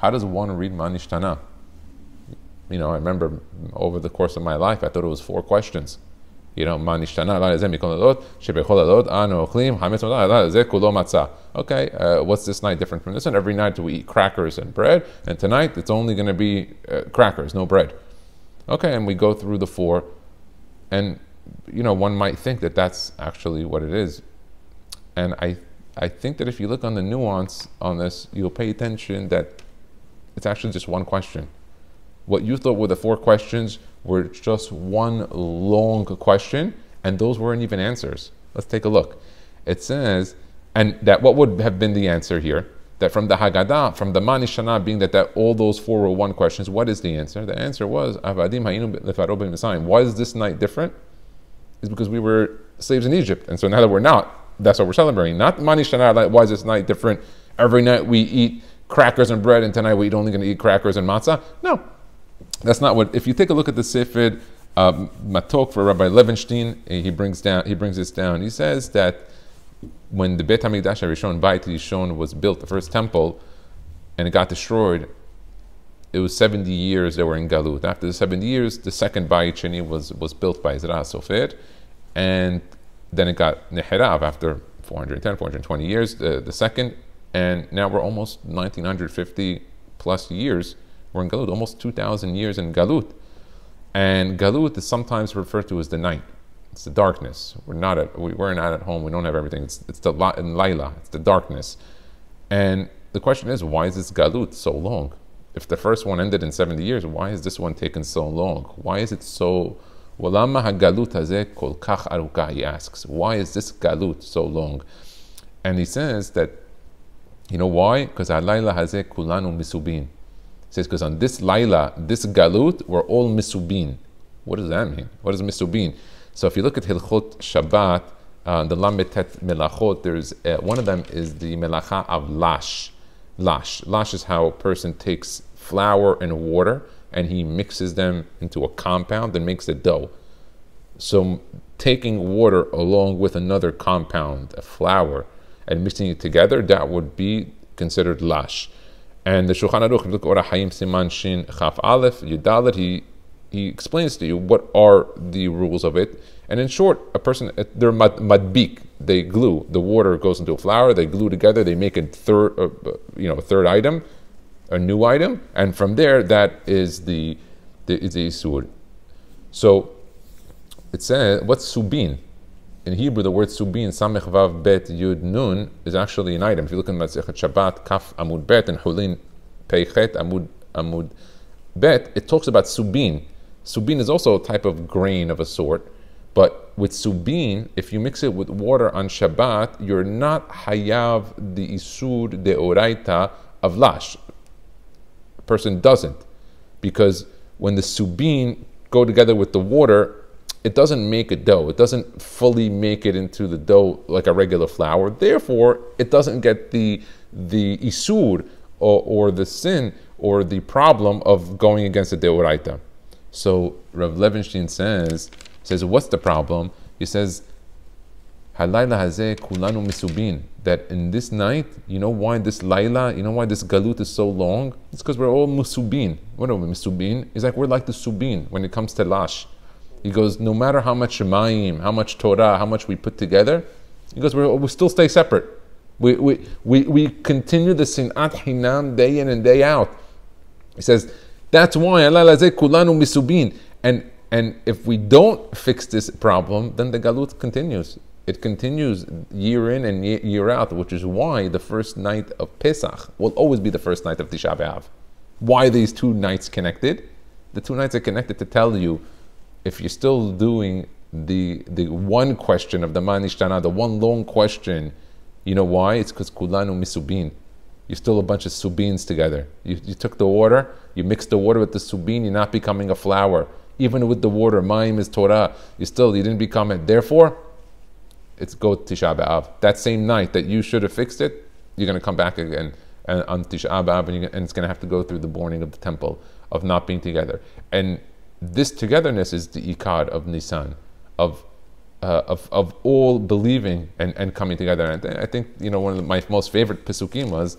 How does one read NISHTANA? I remember over the course of my life, I thought it was 4 questions. Okay, what's this night different from this one? Every night we eat crackers and bread, and tonight it's only going to be crackers, no bread. Okay, and we go through the 4, and one might think that that's actually what it is. And I think that if you look on the nuance on this, you'll pay attention that it's actually just one question. What you thought were the 4 questions were just one long question, and those weren't even answers. Let's take a look. It says, and that what would have been the answer here, that from the Haggadah, from the NISHTANA being that all those 4 were one questions, what is the answer? The answer was, why is this night different? It's because we were slaves in Egypt, and so now that we're not, that's what we're celebrating. Not NISHTANA, like, why is this night different? Every night we eat crackers and bread, and tonight we're only going to eat crackers and matzah. No, that's not what. If you take a look at the Sefer Matok for Rabbi Levenstein, he brings this down. He says that when the Beit HaMikdash Harishon, Beit Rishon, was built, the first temple, and it got destroyed, it was 70 years they were in Galut. After the 70 years, the second Beit Sheni was built by Ezra Sofer, and then it got Neherav after 420 years, the second, and now we're almost 1950 plus years. We're in Galut, almost 2,000 years in Galut. And Galut is sometimes referred to as the night. It's the darkness. We're not at home. We don't have everything. It's the in Laila. It's the darkness. And the question is, why is this Galut so long? If the first one ended in 70 years, why is this one taken so long? Why is it so? Walama hagalut hazeh kol kach aruka, he asks. Why is this Galut so long? And he says that, why? Because halayla hazeh kulanu misubin. He says, because on this Laila, this Galut, we're all misubin. What does that mean? What is misubin? So if you look at Hilchot Shabbat, the Lametet Melachot, there's one of them is the Melacha of Lash. Lash is how a person takes flour and water and he mixes them into a compound and makes a dough. So taking water along with another compound, a flour, and mixing it together, that would be considered Lash. And the Shulchan Aruch, look at Orach Hayim Siman Shin Chaf Aleph Yudalet, he explains to you what are the rules of it. And in short, a person, they're madbik, they glue. The water goes into a flour, they glue together, they make a third item, a new item, and from there, that is the isur. So it says, what's subin? In Hebrew, the word subin, samech vav bet yud nun, is actually an item. If you look in Masechet Shabbat, kaf amud bet, and hulin peichet amud bet, it talks about subin. Subin is also a type of grain of a sort, but with subin, if you mix it with water on Shabbat, you're not hayav the isur de oraita of lash. A person doesn't, because when the subin go together with the water, it doesn't make a dough. It doesn't fully make it into the dough like a regular flour. Therefore, it doesn't get the isur or the sin or the problem of going against the deoraita. So Rav Levenstein says, what's the problem? He says, Halayla hazeh kulanu misubin, that in this night, why this Laila, why this Galut is so long? It's because we're all musubin. What are we, musubin? It's like we're like the subin when it comes to Lash. He goes, no matter how much Shemayim, how much Torah, how much we put together, he goes, we still stay separate. We continue the Sinat Hinam day in and day out. He says, that's why kulanu misubin. And if we don't fix this problem, then the Galut continues. It continues year in and year out, which is why the first night of Pesach will always be the first night of Tisha B'Av. Why are these 2 nights connected? The 2 nights are connected to tell you, if you're still doing the one question of the NISHTANA, the one long question, you know why? It's because kulanu misubin. You're still a bunch of subins together. You took the water, you mixed the water with the subin, you're not becoming a flour. Even with the water, Mayim is Torah, you didn't become it. Therefore, it's go Tisha B'Av. That same night that you should have fixed it, you're going to come back again on Tisha B'Av, and it's going to have to go through the burning of the temple, of not being together. And this togetherness is the ikad of Nisan, of all believing and coming together. And I think one of my most favorite pesukim was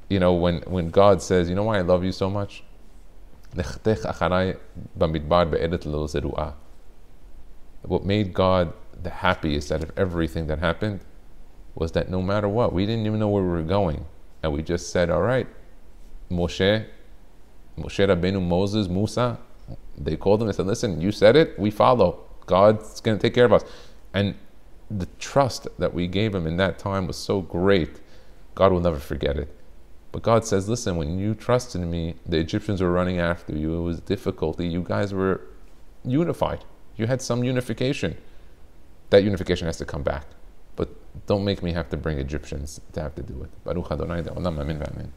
when God says, you know why I love you so much? What made God the happiest out of everything that happened was that no matter what, we didn't even know where we were going. And we just said, all right, Moshe Rabbeinu, Moses, Musa, they called him and said, listen, you said it, we follow. God's going to take care of us. And the trust that we gave him in that time was so great, God will never forget it. But God says, listen, when you trusted me, the Egyptians were running after you. It was difficulty. You guys were unified. You had some unification. That unification has to come back. But don't make me have to bring Egyptians to have to do it. Baruch Adonai, Olam Amin V'Amin.